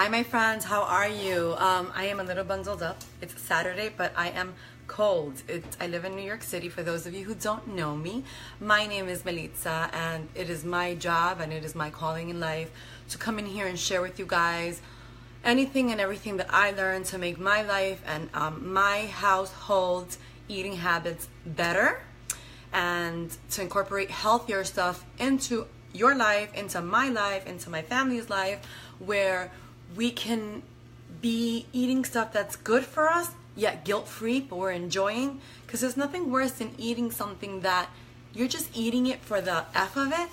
Hi my friends, how are you? I am a little bundled up. It's Saturday, but I am cold. I live in New York City. For those of you who don't know me, my name is Melitza, and it is my job and it is my calling in life to come in here and share with you guys anything and everything that I learned to make my life and my household eating habits better, and to incorporate healthier stuff into your life, into my life, into my family's life, where we can be eating stuff that's good for us, yet guilt-free, but we're enjoying. Because there's nothing worse than eating something that you're just eating it for the F of it,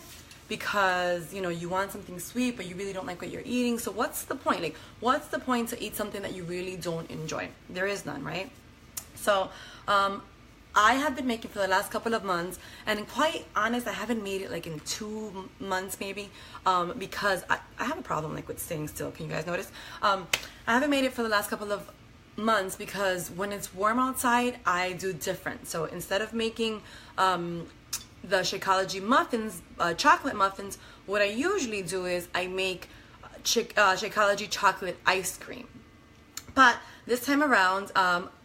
because you want something sweet, but you really don't like what you're eating. So what's the point? Like, what's the point to eat something that you really don't enjoy? There is none, right? So I have been making for the last couple of months, and quite honest, I haven't made it like in 2 months maybe, because I have a problem like with staying still. Can you guys notice? I haven't made it for the last couple of months because when it's warm outside, I do different. So instead of making the Shakeology muffins, chocolate muffins, what I usually do is I make Shakeology chocolate ice cream. But this time around,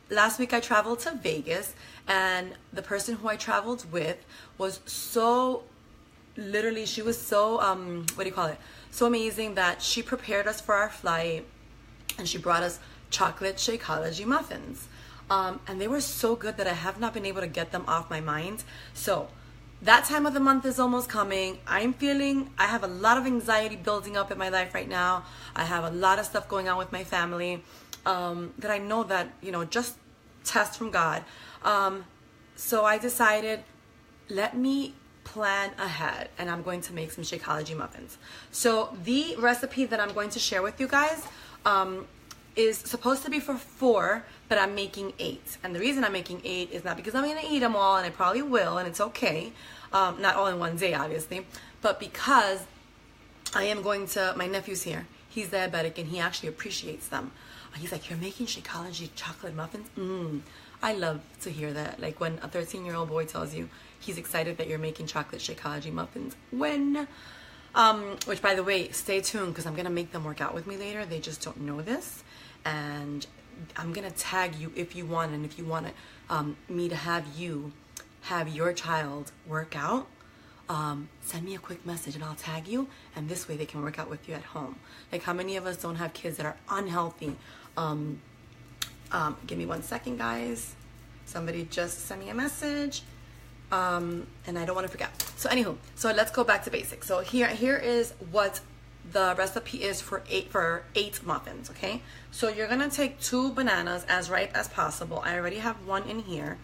last week I traveled to Vegas, and the person who I traveled with was so, literally, she was so, so amazing that she prepared us for our flight, and she brought us chocolate Shakeology muffins. And they were so good that I have not been able to get them off my mind. So that time of the month is almost coming. I have a lot of anxiety building up in my life right now. I have a lot of stuff going on with my family that I know that, just test from God. So I decided, let me plan ahead, and I'm going to make some Shakeology muffins. So the recipe that I'm going to share with you guys is supposed to be for 4, but I'm making 8. And the reason I'm making 8 is not because I'm going to eat them all, and I probably will, and it's okay. Not all in one day, obviously, but because I am going to, my nephew's here. He's diabetic, and he actually appreciates them. He's like, you're making Shakeology chocolate muffins? I love to hear that. Like when a 13-year-old boy tells you he's excited that you're making chocolate Shakeology muffins. Which, by the way, stay tuned, because I'm going to make them work out with me later. They just don't know this. And I'm going to tag you if you want, and if you want me to have you have your child work out, send me a quick message and I'll tag you, and this way they can work out with you at home. Like, how many of us don't have kids that are unhealthy? Give me 1 second, guys. Somebody just sent me a message, and I don't want to forget. So anywho, so let's go back to basics. So here is what the recipe is for 8 muffins. Okay, so you're gonna take 2 bananas as ripe as possible. I already have 1 in here.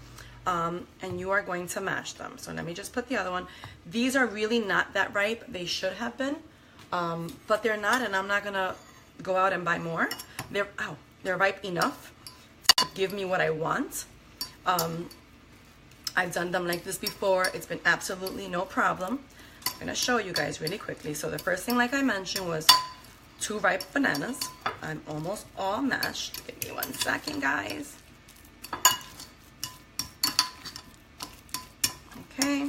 And you are going to mash them. So let me just put the other one. These are really not that ripe. They should have been, but they're not, and I'm not gonna go out and buy more. They're ripe enough to give me what I want. I've done them like this before. It's been absolutely no problem. I'm gonna show you guys really quickly. So the first thing, like I mentioned, was 2 ripe bananas. I'm almost all mashed. Give me 1 second, guys. Okay,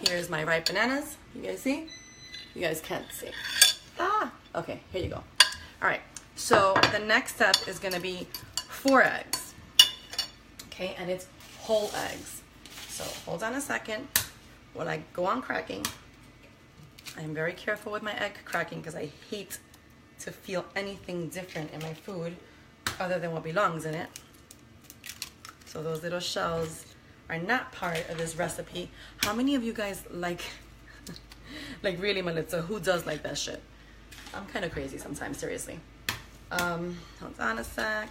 here's my ripe bananas. You guys see? You guys can't see. Okay, here you go. All right, so the next step is gonna be 4 eggs. Okay, and it's whole eggs. So hold on a second while I go on cracking. I'm very careful with my egg cracking because I hate to feel anything different in my food other than what belongs in it. So those little shells are not part of this recipe. How many of you guys like really, Melitza, who does like that shit? I'm kind of crazy sometimes, seriously. Hold on a sec.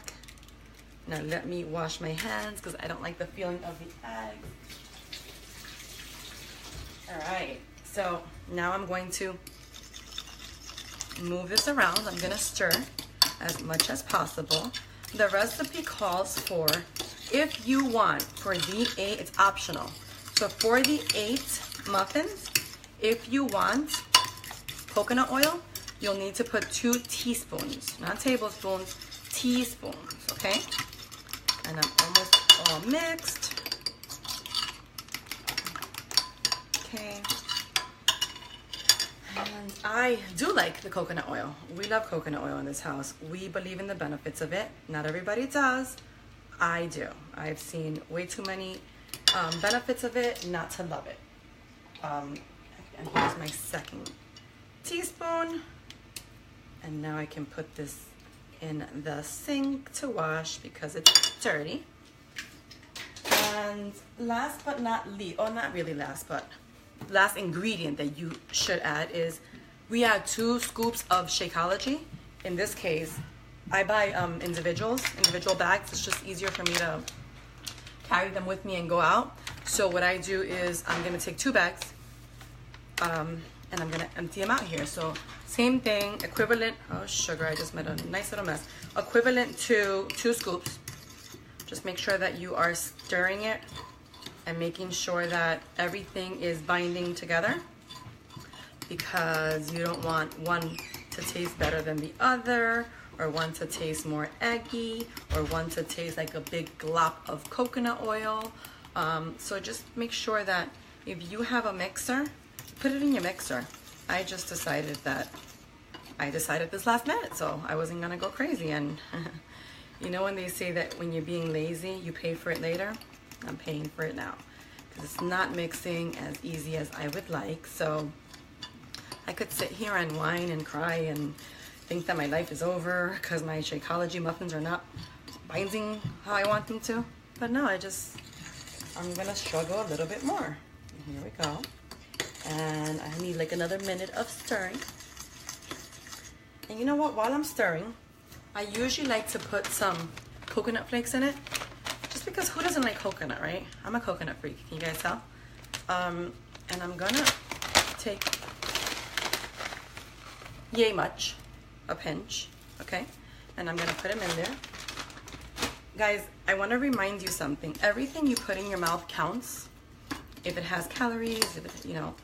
Now let me wash my hands because I don't like the feeling of the egg. All right, so now I'm going to move this around. I'm gonna stir as much as possible. The recipe calls for, if you want, for the 8, it's optional. So for the 8 muffins, if you want coconut oil, you'll need to put 2 teaspoons, not tablespoons, teaspoons, okay? And I'm almost all mixed. Okay. And And I do like the coconut oil. We love coconut oil in this house. We believe in the benefits of it. Not everybody does. I do. I've seen way too many benefits of it not to love it. And here's my second teaspoon. And now I can put this in the sink to wash because it's dirty. And last but not least, oh, not really last, but last ingredient that you should add is we add 2 scoops of Shakeology. In this case, I buy individual bags. It's just easier for me to carry them with me and go out. So what I do is I'm gonna take 2 bags and I'm gonna empty them out here. So same thing, equivalent, oh sugar, I just made a nice little mess. Equivalent to 2 scoops. Just make sure that you are stirring it and making sure that everything is binding together, because you don't want one to taste better than the other, or one to taste more eggy, or one to taste like a big glop of coconut oil. So just make sure that if you have a mixer, put it in your mixer. I just decided this last minute, so I wasn't gonna go crazy. And you know when they say that when you're being lazy, you pay for it later? I'm paying for it now, because it's not mixing as easy as I would like. So I could sit here and whine and cry and think that my life is over because my Shakeology muffins are not binding how I want them to. But no, I'm gonna struggle a little bit more. And here we go. And I need like another minute of stirring. And you know what, while I'm stirring, I usually like to put some coconut flakes in it. Just because who doesn't like coconut, right? I'm a coconut freak, can you guys tell? And I'm gonna take yay much, a pinch, okay? And I'm gonna put them in there. Guys, I wanna remind you something. Everything you put in your mouth counts. If it has calories, if it, you know.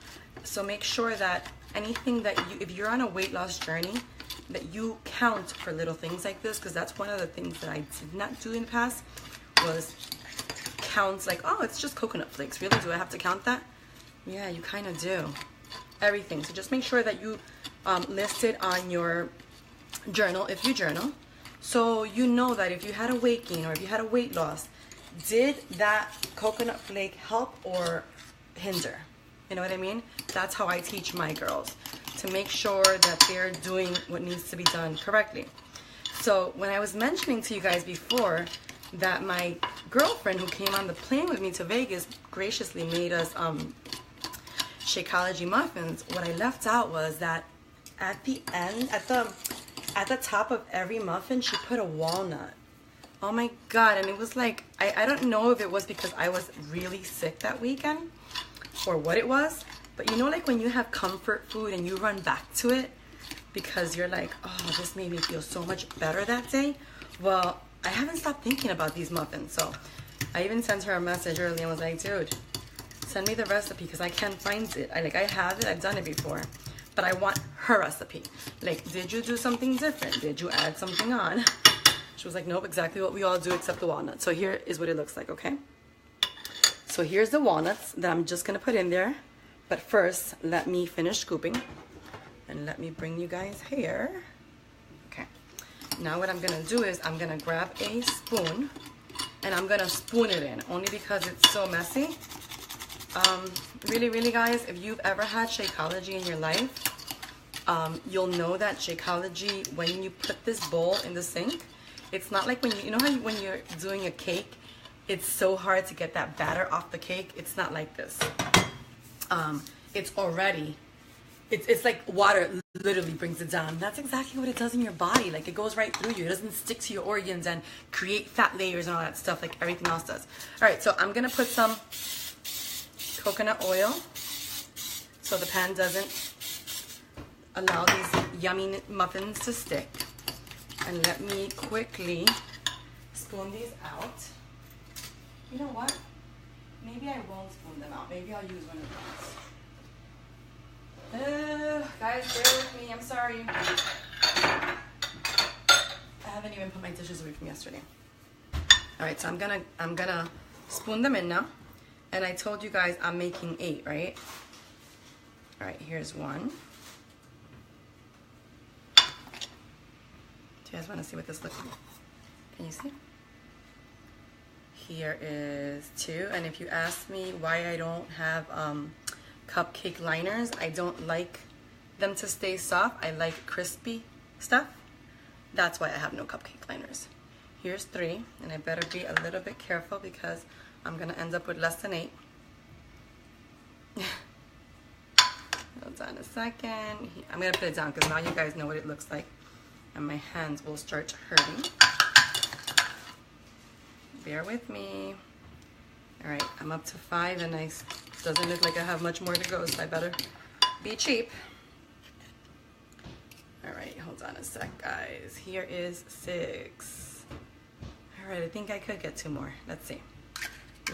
So make sure that anything that if you're on a weight loss journey, that you count for little things like this, because that's one of the things that I did not do in the past, was counts like, oh, it's just coconut flakes. Really, do I have to count that? Yeah, you kind of do. Everything. So just make sure that you list it on your journal, if you journal, so you know that if you had a weight gain or if you had a weight loss, did that coconut flake help or hinder? You know what I mean? That's how I teach my girls, to make sure that they're doing what needs to be done correctly. So when I was mentioning to you guys before that my girlfriend who came on the plane with me to Vegas graciously made us Shakeology muffins, what I left out was that at the end, at the top of every muffin, she put a walnut. Oh my God, and it was like, I don't know if it was because I was really sick that weekend or what it was, but you know, like when you have comfort food and you run back to it because you're like, oh, this made me feel so much better that day. Well, I haven't stopped thinking about these muffins. So I even sent her a message earlier and was like, dude, send me the recipe because I can't find it. I have it, I've done it before, but I want her recipe. Like, did you do something different? Did you add something on? She was like, nope, exactly what we all do except the walnut. So here is what it looks like, okay? So here's the walnuts that I'm just gonna put in there. But first, let me finish scooping. And let me bring you guys here. Okay. Now what I'm gonna do is I'm gonna grab a spoon and I'm gonna spoon it in, only because it's so messy. Really, really, guys, if you've ever had Shakeology in your life, you'll know that Shakeology, when you put this bowl in the sink, it's not like when you know how when you're doing a cake, it's so hard to get that batter off the cake. It's not like this. It's already, it's like water literally brings it down. That's exactly what it does in your body. Like, it goes right through you. It doesn't stick to your organs and create fat layers and all that stuff like everything else does. All right, so I'm gonna put some coconut oil so the pan doesn't allow these yummy muffins to stick. And let me quickly spoon these out. You know what? Maybe I won't spoon them out. Maybe I'll use one of these. Guys, bear with me. I'm sorry. I haven't even put my dishes away from yesterday. All right, so I'm gonna spoon them in now. And I told you guys I'm making 8, right? All right, here's 1, You guys want to see what this looks like? Can you see? Here is 2, and if you ask me why I don't have cupcake liners, I don't like them to stay soft. I like crispy stuff. That's why I have no cupcake liners. Here's 3, and I better be a little bit careful because I'm gonna end up with less than 8. Hold on a second. I'm gonna put it down because now you guys know what it looks like, and my hands will start hurting. Bear with me. All right, I'm up to 5, and doesn't look like I have much more to go, so I better be cheap. All right, hold on a sec, guys. Here is 6. All right, I think I could get 2 more. Let's see.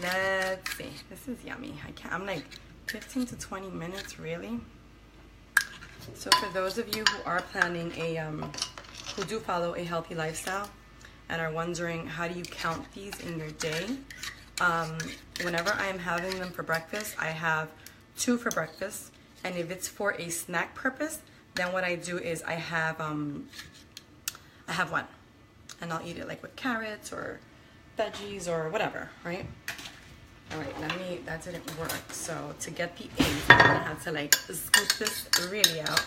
Let's see. This is yummy. I'm like 15 to 20 minutes, really? So for those of you who are planning who do follow a healthy lifestyle and are wondering how do you count these in your day, whenever I am having them for breakfast, I have 2 for breakfast, and if it's for a snack purpose, then what I do is I have 1, and I'll eat it like with carrots or veggies or whatever, right? All right, that didn't work. So to get the 8, I'm gonna have to like scoop this really out.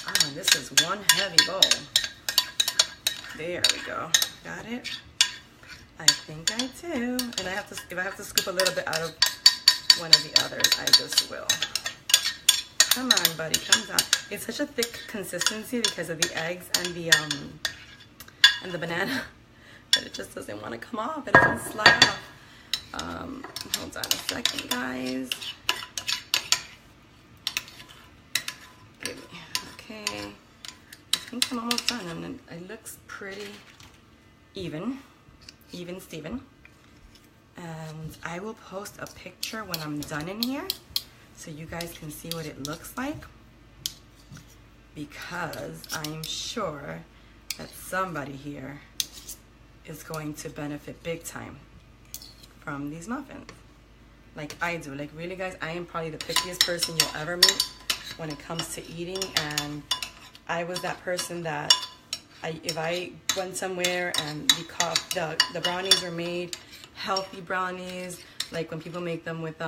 Oh, this is one heavy bowl. There we go. Got it? I think I do. And if I have to scoop a little bit out of one of the others, I just will. Come on, buddy, come down. It's such a thick consistency because of the eggs and the banana, but it just doesn't want to come off. It doesn't slide off. Hold on a second, guys. Okay, I think I'm almost done, and it looks pretty even Steven. And I will post a picture when I'm done in here, so you guys can see what it looks like, because I'm sure that somebody here is going to benefit big time from these muffins, like I do. Like really, guys, I am probably the pickiest person you'll ever meet when it comes to eating, and I was that person that if I went somewhere and the brownies were made healthy brownies, like when people make them with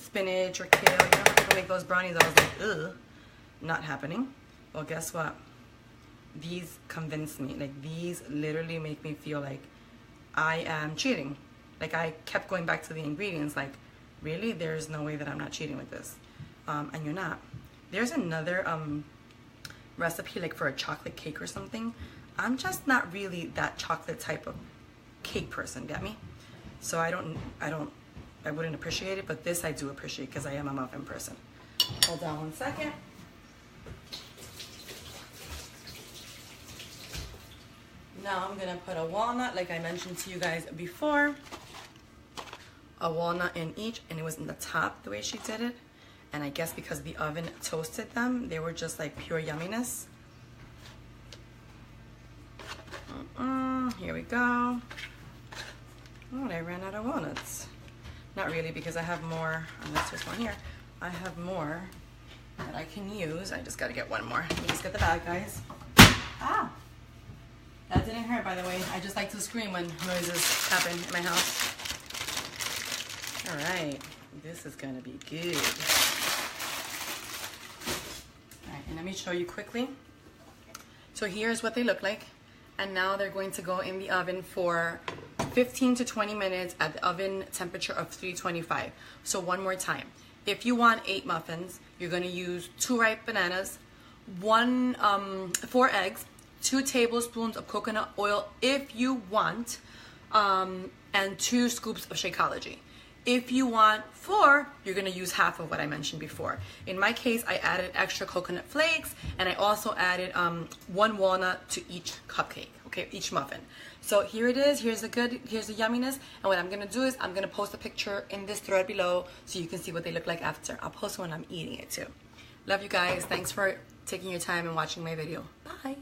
spinach or kale, you know, when people make those brownies, I was like, ugh, not happening. Well, guess what? These convince me. Like these literally make me feel like I am cheating. Like I kept going back to the ingredients, like really, there's no way that I'm not cheating with this. And you're not. There's another recipe like for a chocolate cake or something. I'm just not really that chocolate type of cake person, get me? So I wouldn't appreciate it, but this I do appreciate because I am a muffin person. Hold on one second. Now I'm gonna put a walnut, like I mentioned to you guys before. A walnut in each, and it was in the top the way she did it. And I guess because the oven toasted them, they were just like pure yumminess. Here we go. Oh, I ran out of walnuts. Not really, because I have more, unless there's one here. I have more that I can use. I just gotta get one more. Let me just get the bag, guys. Ah! That didn't hurt, by the way. I just like to scream when noises happen in my house. All right, this is gonna be good. All right, and let me show you quickly. So here's what they look like. And now they're going to go in the oven for 15 to 20 minutes at the oven temperature of 325. So one more time. If you want 8 muffins, you're gonna use 2 ripe bananas, 4 eggs, 2 tablespoons of coconut oil if you want, and 2 scoops of Shakeology. If you want 4, you're gonna use half of what I mentioned before. In my case, I added extra coconut flakes, and I also added 1 walnut to each cupcake, okay, each muffin. So here it is, here's the yumminess, and what I'm gonna do is I'm gonna post a picture in this thread below so you can see what they look like after. I'll post when I'm eating it too. Love you guys, thanks for taking your time and watching my video. Bye.